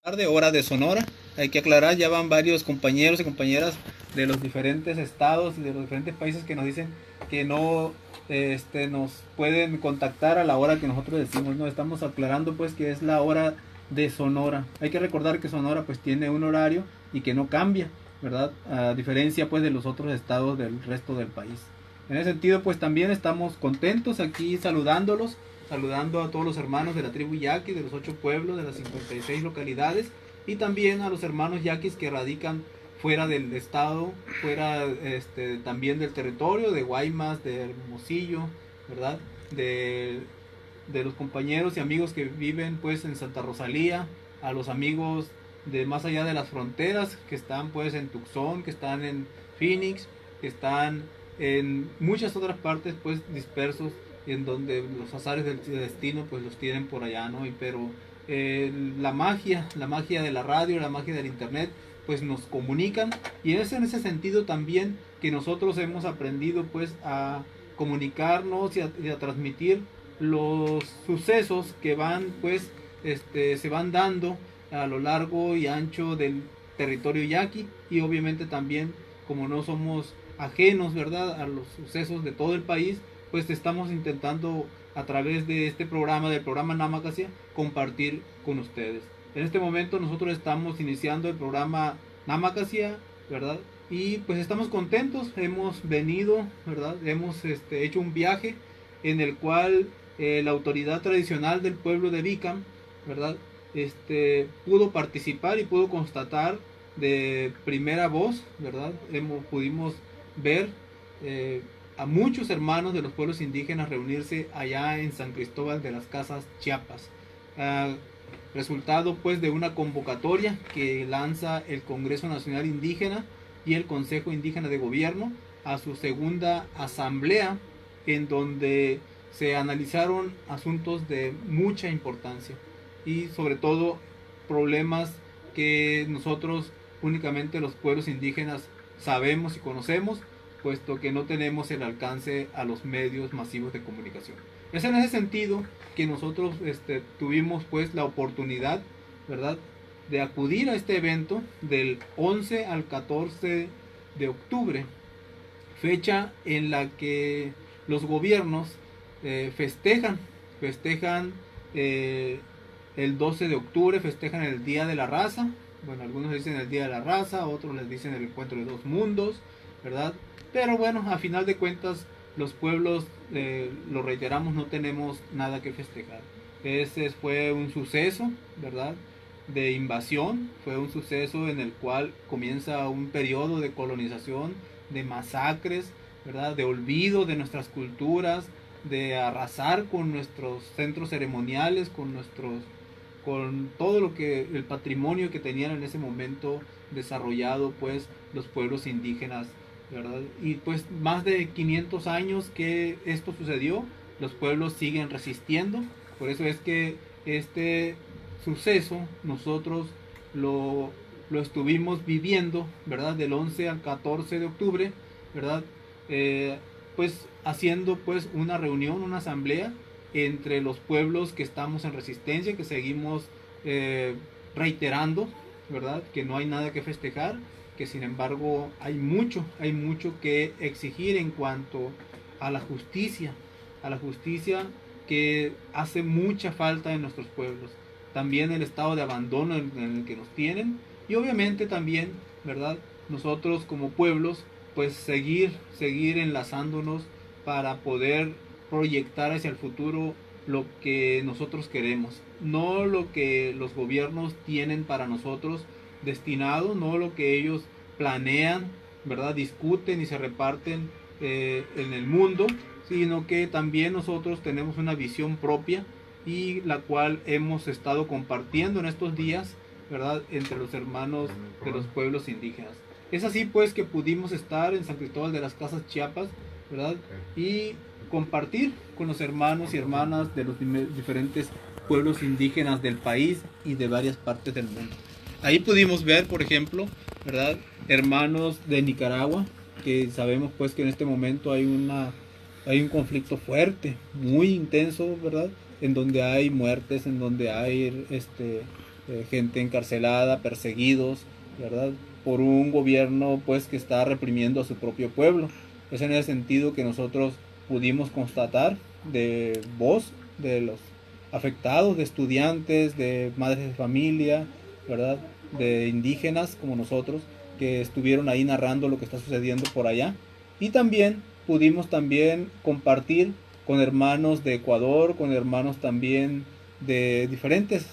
Tarde, hora de Sonora. Hay que aclarar, ya van varios compañeros y compañeras de los diferentes estados y de los diferentes países que nos dicen que no nos pueden contactar a la hora que nosotros decimos. No, estamos aclarando pues que es la hora de Sonora. Hay que recordar que Sonora pues tiene un horario y que no cambia, ¿verdad? A diferencia pues de los otros estados del resto del país. En ese sentido pues también estamos contentos aquí saludando a todos los hermanos de la tribu yaqui, de los 8 pueblos, de las 56 localidades, y también a los hermanos yaquis que radican fuera del estado, fuera también del territorio, de Guaymas, de Hermosillo, ¿verdad? De, de los compañeros y amigos que viven pues en Santa Rosalía, a los amigos de más allá de las fronteras, que están pues en Tucson, que están en Phoenix, que están en muchas otras partes pues dispersos, en donde los azares del destino pues los tienen por allá, ¿no? Pero la magia de la radio, la magia del internet pues nos comunican, y es en ese sentido también que nosotros hemos aprendido pues a comunicarnos y a transmitir los sucesos que van pues se van dando a lo largo y ancho del territorio yaqui, y obviamente también como no somos ajenos, ¿verdad?, a los sucesos de todo el país, pues estamos intentando a través de este programa, del programa Namacasia, compartir con ustedes. En este momento nosotros estamos iniciando el programa Namacasia, ¿verdad? Y pues estamos contentos, hemos venido, ¿verdad? Hemos hecho un viaje en el cual la autoridad tradicional del pueblo de Bicam, ¿verdad? Pudo participar y pudo constatar de primera voz, ¿verdad? Pudimos ver a muchos hermanos de los pueblos indígenas reunirse allá en San Cristóbal de las Casas, Chiapas. Resultado pues de una convocatoria que lanza el Congreso Nacional Indígena y el Consejo Indígena de Gobierno a su segunda asamblea, en donde se analizaron asuntos de mucha importancia y sobre todo problemas que nosotros únicamente los pueblos indígenas sabemos y conocemos, puesto que no tenemos el alcance a los medios masivos de comunicación. Es en ese sentido que nosotros tuvimos pues la oportunidad, ¿verdad?, de acudir a este evento del 11 al 14 de octubre, fecha en la que los gobiernos festejan el 12 de octubre, festejan el Día de la Raza. Bueno, algunos dicen el Día de la Raza, otros les dicen el encuentro de dos mundos, ¿verdad? Pero bueno, a final de cuentas, los pueblos, lo reiteramos, no tenemos nada que festejar. Ese fue un suceso, ¿verdad?, de invasión, fue un suceso en el cual comienza un periodo de colonización, de masacres, ¿verdad?, de olvido de nuestras culturas, de arrasar con nuestros centros ceremoniales, con todo lo que el patrimonio que tenían en ese momento desarrollado pues los pueblos indígenas, ¿verdad? Y pues más de 500 años que esto sucedió, los pueblos siguen resistiendo. Por eso es que este suceso nosotros lo estuvimos viviendo, ¿verdad?, del 11 al 14 de octubre, ¿verdad? Pues haciendo pues una reunión, una asamblea entre los pueblos que estamos en resistencia, que seguimos reiterando, ¿verdad?, que no hay nada que festejar, que sin embargo hay mucho que exigir en cuanto a la justicia que hace mucha falta en nuestros pueblos. También el estado de abandono en el que nos tienen, y obviamente también, ¿verdad?, nosotros como pueblos pues seguir enlazándonos para poder proyectar hacia el futuro lo que nosotros queremos, no lo que los gobiernos tienen para nosotros destinado, no lo que ellos planean, ¿verdad?, discuten y se reparten en el mundo, sino que también nosotros tenemos una visión propia, y la cual hemos estado compartiendo en estos días, ¿verdad?, entre los hermanos de los pueblos indígenas. Es así pues que pudimos estar en San Cristóbal de las Casas, Chiapas, ¿verdad?, y compartir con los hermanos y hermanas de los diferentes pueblos indígenas del país y de varias partes del mundo. Ahí pudimos ver, por ejemplo, ¿verdad?, hermanos de Nicaragua, que sabemos pues que en este momento hay un conflicto fuerte, muy intenso, ¿verdad?, en donde hay muertes, en donde hay gente encarcelada, perseguidos, ¿verdad? Por un gobierno pues que está reprimiendo a su propio pueblo. Es en ese sentido que nosotros pudimos constatar de voz de los afectados, de estudiantes, de madres de familia, ¿verdad? De indígenas como nosotros, que estuvieron ahí narrando lo que está sucediendo por allá. Y también pudimos también compartir con hermanos de Ecuador, con hermanos también de diferentes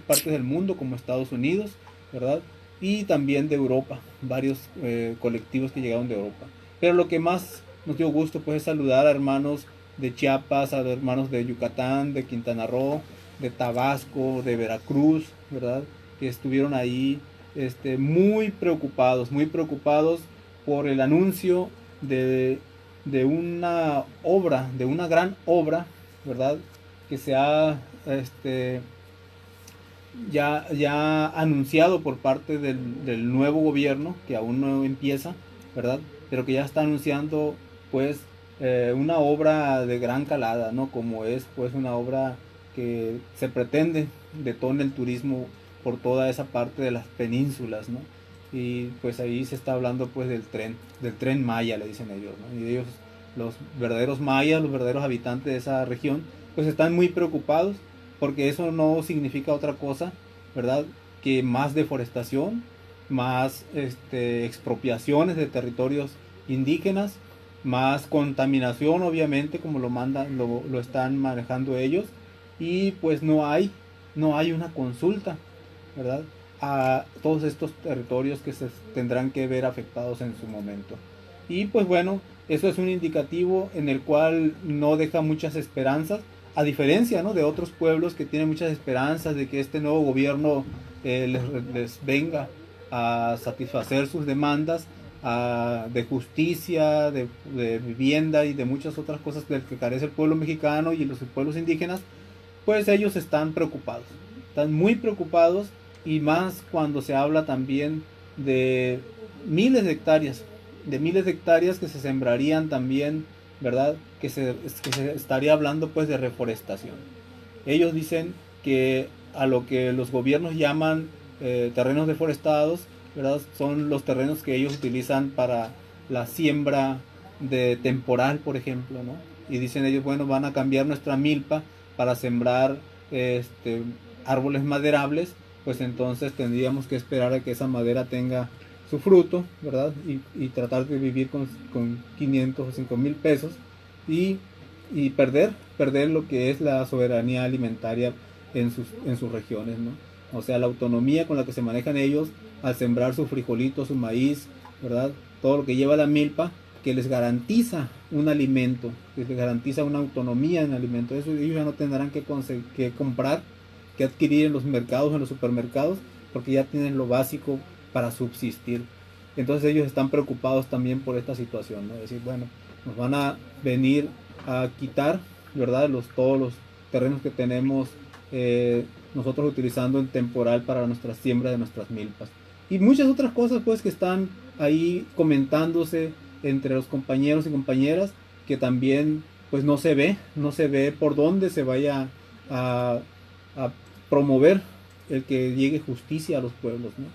partes del mundo, como Estados Unidos, ¿verdad? Y también de Europa, varios colectivos que llegaron de Europa. Pero lo que más nos dio gusto pues es saludar a hermanos de Chiapas, a hermanos de Yucatán, de Quintana Roo, de Tabasco, de Veracruz, ¿verdad? Que estuvieron ahí muy preocupados por el anuncio de una obra, de una gran obra, ¿verdad? Que se ha ya anunciado por parte del nuevo gobierno, que aún no empieza, ¿verdad? Pero que ya está anunciando, pues, una obra de gran calada, ¿no? Como es, pues, una obra que se pretende detone el turismo por toda esa parte de las penínsulas, ¿no? Y pues ahí se está hablando, pues, del tren Maya, le dicen ellos, ¿no? Y ellos, los verdaderos mayas, los verdaderos habitantes de esa región, pues están muy preocupados porque eso no significa otra cosa, ¿verdad? Que más deforestación, más expropiaciones de territorios indígenas, más contaminación, obviamente, como lo están manejando ellos, y pues no hay una consulta, ¿verdad? A todos estos territorios que se tendrán que ver afectados en su momento. Y pues bueno, eso es un indicativo en el cual no deja muchas esperanzas, a diferencia, ¿no?, de otros pueblos que tienen muchas esperanzas de que este nuevo gobierno les venga a satisfacer sus demandas de justicia, de vivienda y de muchas otras cosas del que carece el pueblo mexicano y los pueblos indígenas. Pues ellos están muy preocupados, y más cuando se habla también de miles de hectáreas que se sembrarían también, ¿verdad? Que se estaría hablando pues de reforestación. Ellos dicen que a lo que los gobiernos llaman terrenos deforestados, ¿verdad? Son los terrenos que ellos utilizan para la siembra de temporal, por ejemplo, ¿no? Y dicen ellos, bueno, van a cambiar nuestra milpa para sembrar árboles maderables, pues entonces tendríamos que esperar a que esa madera tenga su fruto, ¿verdad? Y tratar de vivir con 500 o 5,000 pesos y, y perder lo que es la soberanía alimentaria en sus regiones, ¿no? O sea, la autonomía con la que se manejan ellos al sembrar su frijolito, su maíz, ¿verdad? Todo lo que lleva la milpa, que les garantiza un alimento, que les garantiza una autonomía en alimento. Eso ellos ya no tendrán que comprar, que adquirir en los mercados, en los supermercados, porque ya tienen lo básico para subsistir. Entonces ellos están preocupados también por esta situación, ¿no? Es decir, bueno, nos van a venir a quitar, ¿verdad? Todos los terrenos que tenemos nosotros utilizando en temporal para nuestra siembra de nuestras milpas. Y muchas otras cosas pues que están ahí comentándose entre los compañeros y compañeras, que también pues no se ve por dónde se vaya a promover el que llegue justicia a los pueblos, ¿no?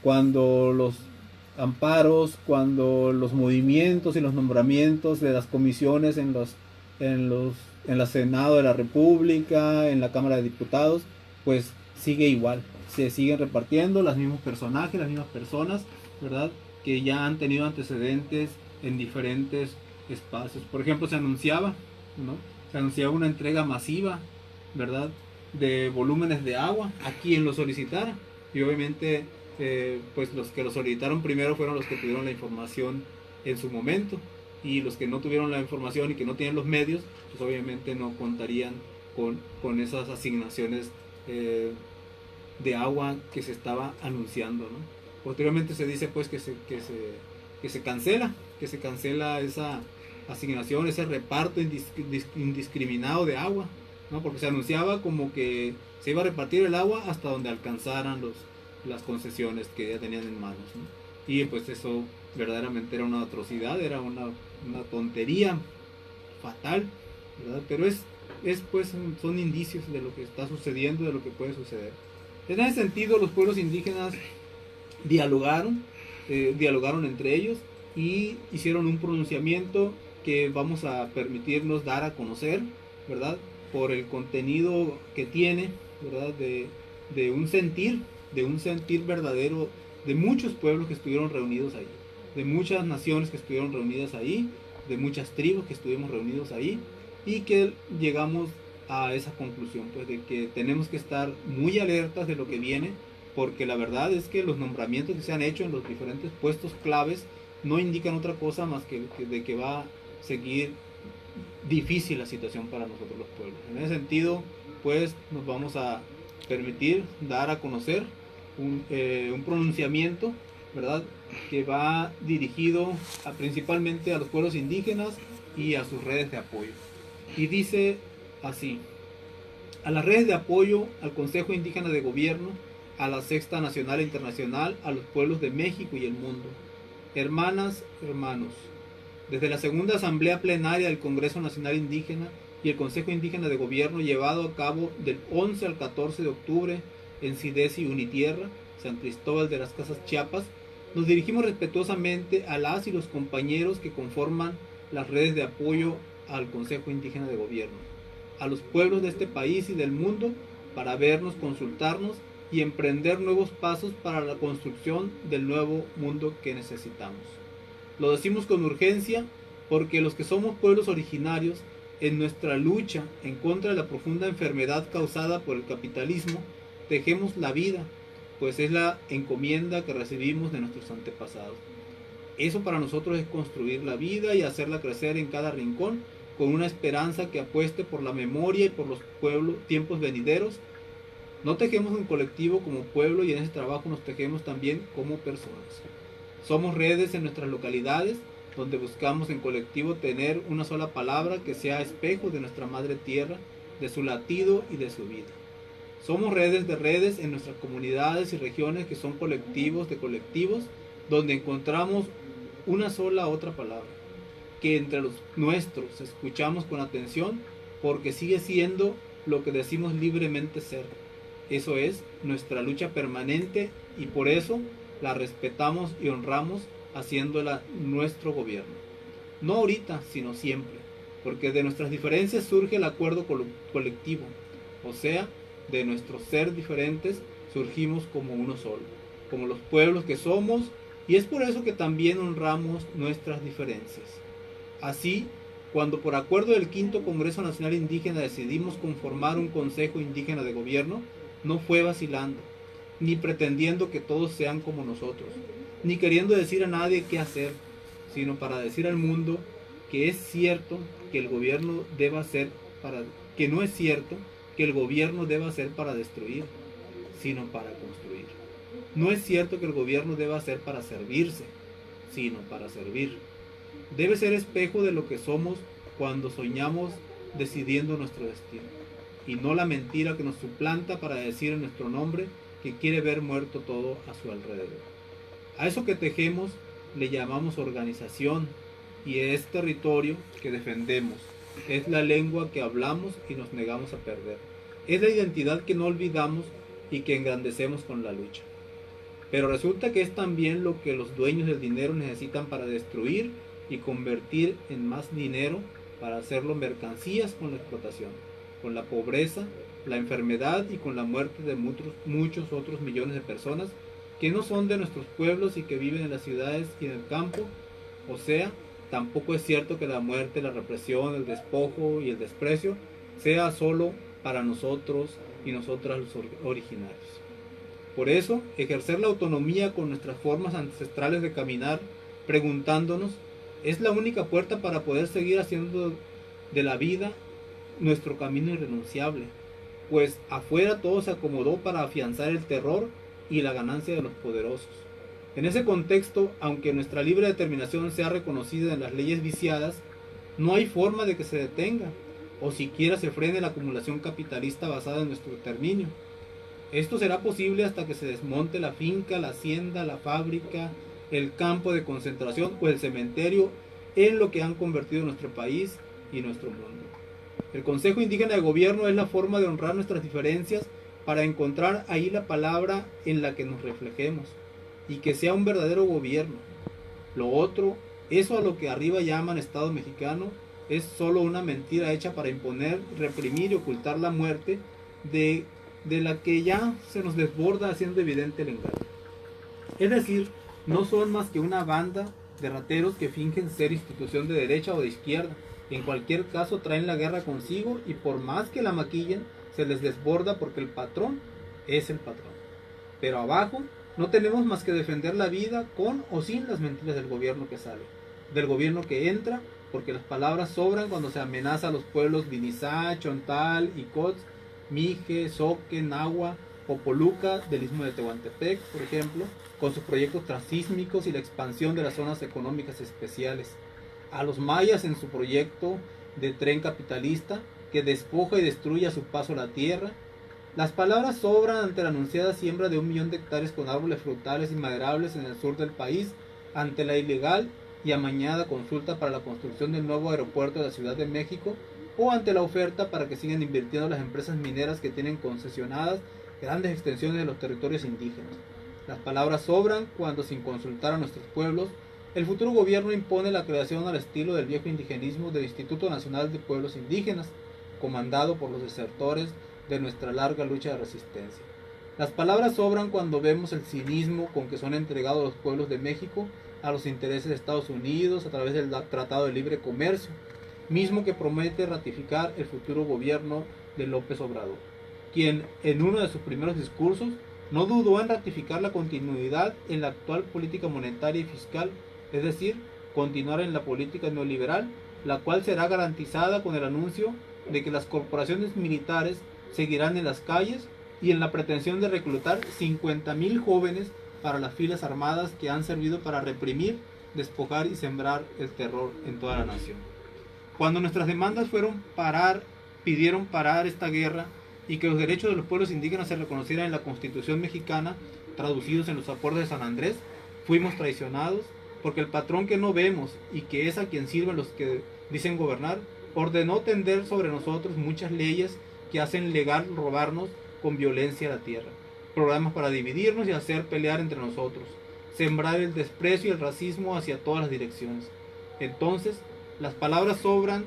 Cuando los amparos, cuando los movimientos y los nombramientos de las comisiones en la Senado de la República, en la Cámara de Diputados, pues sigue igual, se siguen repartiendo los mismos personajes, las mismas personas, ¿verdad? Que ya han tenido antecedentes en diferentes espacios. Por ejemplo, se anunciaba, ¿no? Se anunciaba una entrega masiva, ¿verdad?, de volúmenes de agua a quien lo solicitara, y obviamente pues los que lo solicitaron primero fueron los que tuvieron la información en su momento, y los que no tuvieron la información y que no tienen los medios, pues obviamente no contarían con esas asignaciones de agua que se estaba anunciando, ¿no? Posteriormente se dice pues que se cancela esa asignación, ese reparto indiscriminado de agua, ¿no? Porque se anunciaba como que se iba a repartir el agua hasta donde alcanzaran las concesiones que ya tenían en manos, ¿no? Y pues eso verdaderamente era una atrocidad, era una tontería fatal, ¿verdad? Pero pues son indicios de lo que está sucediendo, de lo que puede suceder. En ese sentido, los pueblos indígenas dialogaron, dialogaron entre ellos y hicieron un pronunciamiento que vamos a permitirnos dar a conocer, ¿verdad? Por el contenido que tiene, ¿verdad? De un sentir verdadero de muchos pueblos que estuvieron reunidos ahí, de muchas naciones que estuvieron reunidas ahí, de muchas tribus que estuvimos reunidos ahí, y que llegamos a esa conclusión, pues de que tenemos que estar muy alertas de lo que viene, porque la verdad es que los nombramientos que se han hecho en los diferentes puestos claves no indican otra cosa más que de que va a seguir difícil la situación para nosotros los pueblos. En ese sentido, pues nos vamos a permitir dar a conocer un pronunciamiento, ¿verdad?, que va dirigido principalmente a los pueblos indígenas y a sus redes de apoyo. Y dice así: a las redes de apoyo, al Consejo Indígena de Gobierno, a la Sexta Nacional e Internacional, a los pueblos de México y el mundo. Hermanas, hermanos, desde la segunda Asamblea Plenaria del Congreso Nacional Indígena y el Consejo Indígena de Gobierno llevado a cabo del 11 al 14 de octubre en Sidesi Unitierra, San Cristóbal de las Casas, Chiapas, nos dirigimos respetuosamente a las y los compañeros que conforman las redes de apoyo al Consejo Indígena de Gobierno, a los pueblos de este país y del mundo, para vernos, consultarnos y emprender nuevos pasos para la construcción del nuevo mundo que necesitamos. Lo decimos con urgencia porque los que somos pueblos originarios, en nuestra lucha en contra de la profunda enfermedad causada por el capitalismo, tejemos la vida, pues es la encomienda que recibimos de nuestros antepasados. Eso para nosotros es construir la vida y hacerla crecer en cada rincón, con una esperanza que apueste por la memoria y por los tiempos venideros. No tejemos en colectivo como pueblo, y en ese trabajo nos tejemos también como personas. Somos redes en nuestras localidades, donde buscamos en colectivo tener una sola palabra que sea espejo de nuestra madre tierra, de su latido y de su vida. Somos redes de redes en nuestras comunidades y regiones, que son colectivos de colectivos, donde encontramos una sola otra palabra, que entre los nuestros escuchamos con atención, porque sigue siendo lo que decimos libremente ser. Eso es nuestra lucha permanente, y por eso la respetamos y honramos, haciéndola nuestro gobierno. No ahorita, sino siempre, porque de nuestras diferencias surge el acuerdo colectivo, o sea, de nuestro ser diferentes surgimos como uno solo, como los pueblos que somos, y es por eso que también honramos nuestras diferencias. Así, cuando por acuerdo del Quinto Congreso Nacional Indígena decidimos conformar un Consejo Indígena de Gobierno, no fue vacilando, ni pretendiendo que todos sean como nosotros, ni queriendo decir a nadie qué hacer, sino para decir al mundo que es cierto que el gobierno deba ser que no es cierto que el gobierno deba ser para destruir, sino para construir. No es cierto que el gobierno deba ser para servirse, sino para servir. Debe ser espejo de lo que somos cuando soñamos decidiendo nuestro destino, y no la mentira que nos suplanta para decir en nuestro nombre que quiere ver muerto todo a su alrededor. A eso que tejemos le llamamos organización, y es territorio que defendemos, es la lengua que hablamos y nos negamos a perder, es la identidad que no olvidamos y que engrandecemos con la lucha. Pero resulta que es también lo que los dueños del dinero necesitan para destruir y convertir en más dinero, para hacerlo mercancías con la explotación, con la pobreza, la enfermedad y con la muerte de muchos otros millones de personas que no son de nuestros pueblos y que viven en las ciudades y en el campo. O sea, tampoco es cierto que la muerte, la represión, el despojo y el desprecio sea solo para nosotros y nosotras los originarios. Por eso, ejercer la autonomía con nuestras formas ancestrales de caminar, preguntándonos, es la única puerta para poder seguir haciendo de la vida nuestro camino irrenunciable, pues afuera todo se acomodó para afianzar el terror y la ganancia de los poderosos. En ese contexto, aunque nuestra libre determinación sea reconocida en las leyes viciadas, no hay forma de que se detenga o siquiera se frene la acumulación capitalista basada en nuestro exterminio. Esto será posible hasta que se desmonte la finca, la hacienda, la fábrica, el campo de concentración o el cementerio en lo que han convertido nuestro país y nuestro mundo. El Consejo Indígena de Gobierno es la forma de honrar nuestras diferencias para encontrar ahí la palabra en la que nos reflejemos y que sea un verdadero gobierno. Lo otro, eso a lo que arriba llaman Estado mexicano, es solo una mentira hecha para imponer, reprimir y ocultar la muerte de la que ya se nos desborda haciendo evidente el engaño. Es decir, no son más que una banda de rateros que fingen ser institución de derecha o de izquierda. En cualquier caso traen la guerra consigo y por más que la maquillen, se les desborda porque el patrón es el patrón. Pero abajo no tenemos más que defender la vida con o sin las mentiras del gobierno que sale, del gobierno que entra, porque las palabras sobran cuando se amenaza a los pueblos Vinizá, Chontal, Icots, Mije, Soque, Nahua, Popoluca del Istmo de Tehuantepec, por ejemplo, con sus proyectos transísmicos y la expansión de las zonas económicas especiales. A los mayas en su proyecto de tren capitalista que despoja y destruye a su paso la tierra. Las palabras sobran ante la anunciada siembra de 1 millón de hectáreas con árboles frutales y maderables en el sur del país, ante la ilegal y amañada consulta para la construcción del nuevo aeropuerto de la Ciudad de México, o ante la oferta para que sigan invirtiendo las empresas mineras que tienen concesionadas grandes extensiones de los territorios indígenas. Las palabras sobran cuando, sin consultar a nuestros pueblos, el futuro gobierno impone la creación al estilo del viejo indigenismo del Instituto Nacional de Pueblos Indígenas, comandado por los desertores de nuestra larga lucha de resistencia. Las palabras sobran cuando vemos el cinismo con que son entregados los pueblos de México a los intereses de Estados Unidos a través del Tratado de Libre Comercio, mismo que promete ratificar el futuro gobierno de López Obrador, quien en uno de sus primeros discursos no dudó en ratificar la continuidad en la actual política monetaria y fiscal, es decir, continuar en la política neoliberal, la cual será garantizada con el anuncio de que las corporaciones militares seguirán en las calles y en la pretensión de reclutar 50,000 jóvenes para las filas armadas que han servido para reprimir, despojar y sembrar el terror en toda la nación. Cuando nuestras demandas pidieron parar esta guerra y que los derechos de los pueblos indígenas se reconocieran en la Constitución mexicana, traducidos en los acuerdos de San Andrés, fuimos traicionados porque el patrón que no vemos y que es a quien sirven los que dicen gobernar, ordenó tender sobre nosotros muchas leyes que hacen legal robarnos con violencia la tierra, programas para dividirnos y hacer pelear entre nosotros, sembrar el desprecio y el racismo hacia todas las direcciones. Entonces, las palabras sobran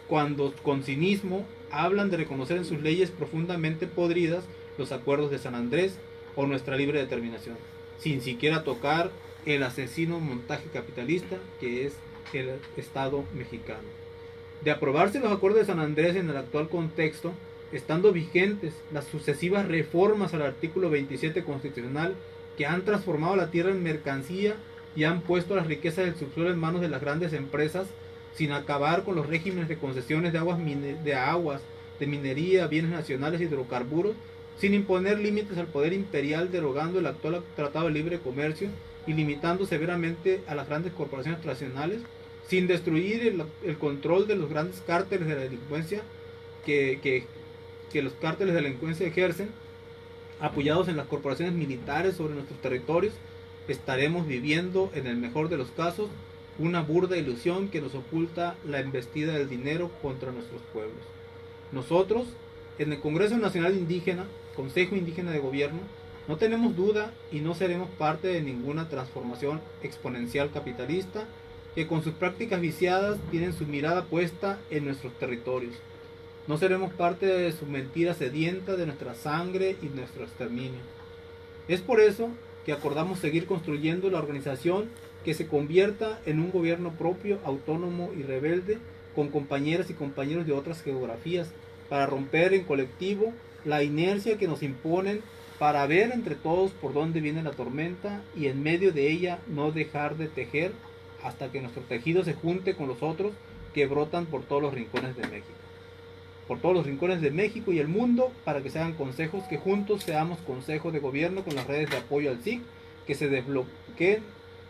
cuando con cinismo hablan de reconocer en sus leyes profundamente podridas los acuerdos de San Andrés o nuestra libre determinación, sin siquiera tocar el asesino montaje capitalista que es el Estado mexicano. De aprobarse los acuerdos de San Andrés en el actual contexto, estando vigentes las sucesivas reformas al artículo 27 constitucional que han transformado la tierra en mercancía y han puesto las riquezas del subsuelo en manos de las grandes empresas, sin acabar con los regímenes de concesiones de aguas, de minería, bienes nacionales y hidrocarburos, sin imponer límites al poder imperial, derogando el actual Tratado de Libre Comercio y limitando severamente a las grandes corporaciones transnacionales, sin destruir el control de los grandes cárteles de la delincuencia que los cárteles de la delincuencia ejercen, apoyados en las corporaciones militares sobre nuestros territorios, estaremos viviendo, en el mejor de los casos, una burda ilusión que nos oculta la embestida del dinero contra nuestros pueblos. Nosotros, en el Congreso Nacional Indígena, Consejo Indígena de Gobierno, no tenemos duda y no seremos parte de ninguna transformación exponencial capitalista que con sus prácticas viciadas tienen su mirada puesta en nuestros territorios. No seremos parte de su mentira sedienta de nuestra sangre y nuestro exterminio. Es por eso que acordamos seguir construyendo la organización que se convierta en un gobierno propio, autónomo y rebelde, con compañeras y compañeros de otras geografías, para romper en colectivo la inercia que nos imponen, para ver entre todos por dónde viene la tormenta y en medio de ella no dejar de tejer hasta que nuestro tejido se junte con los otros que brotan por todos los rincones de México. Por todos los rincones de México y el mundo, para que se hagan consejos, que juntos seamos consejo de gobierno con las redes de apoyo al SIC, que se desbloqueen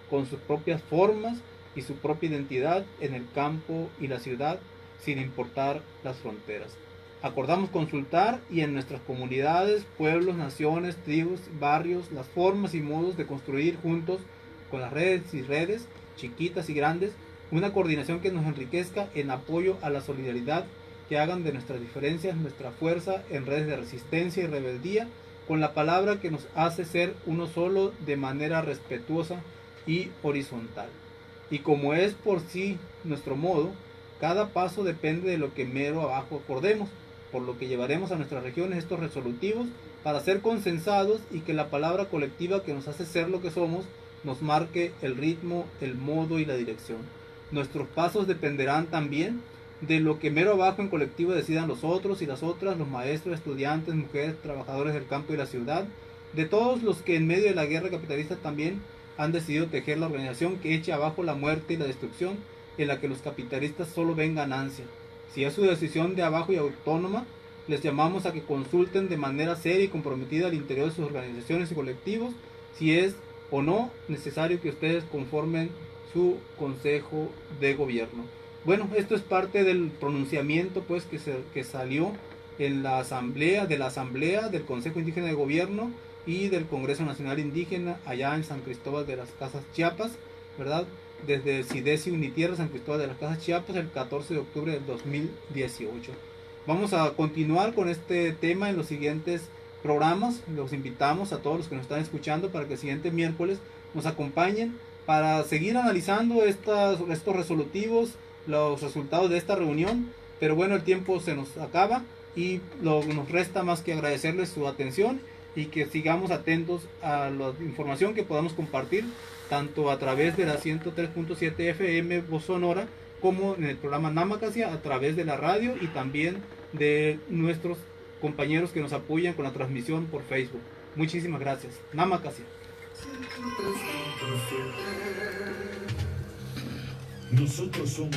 con sus propias formas y su propia identidad en el campo y la ciudad, sin importar las fronteras. Acordamos consultar y en nuestras comunidades, pueblos, naciones, tribus, barrios, las formas y modos de construir juntos, con las redes y redes, chiquitas y grandes, una coordinación que nos enriquezca en apoyo a la solidaridad que hagan de nuestras diferencias nuestra fuerza en redes de resistencia y rebeldía, con la palabra que nos hace ser uno solo de manera respetuosa y horizontal. Y como es por sí nuestro modo, cada paso depende de lo que mero abajo acordemos, por lo que llevaremos a nuestras regiones estos resolutivos para ser consensados y que la palabra colectiva que nos hace ser lo que somos nos marque el ritmo, el modo y la dirección. Nuestros pasos dependerán también de lo que mero abajo en colectivo decidan los otros y las otras, los maestros, estudiantes, mujeres, trabajadores del campo y la ciudad, de todos los que en medio de la guerra capitalista también han decidido tejer la organización que eche abajo la muerte y la destrucción, en la que los capitalistas solo ven ganancia. Si es su decisión de abajo y autónoma, les llamamos a que consulten de manera seria y comprometida al interior de sus organizaciones y colectivos si es o no necesario que ustedes conformen su consejo de gobierno. Bueno, esto es parte del pronunciamiento pues que salió en la asamblea del Consejo Indígena de Gobierno y del Congreso Nacional Indígena allá en San Cristóbal de las Casas, Chiapas, ¿verdad? Desde Sidesi Unitierra, San Cristóbal de las Casas, Chiapas, el 14 de octubre del 2018. Vamos a continuar con este tema en los siguientes programas. Los invitamos a todos los que nos están escuchando para que el siguiente miércoles nos acompañen para seguir analizando estos resolutivos, los resultados de esta reunión. Pero bueno, el tiempo se nos acaba y nos resta más que agradecerles su atención y que sigamos atentos a la información que podamos compartir tanto a través de la 103.7 FM Voz Sonora como en el programa Namacasia a través de la radio y también de nuestros compañeros que nos apoyan con la transmisión por Facebook. Muchísimas gracias. Namacasia. Nosotros somos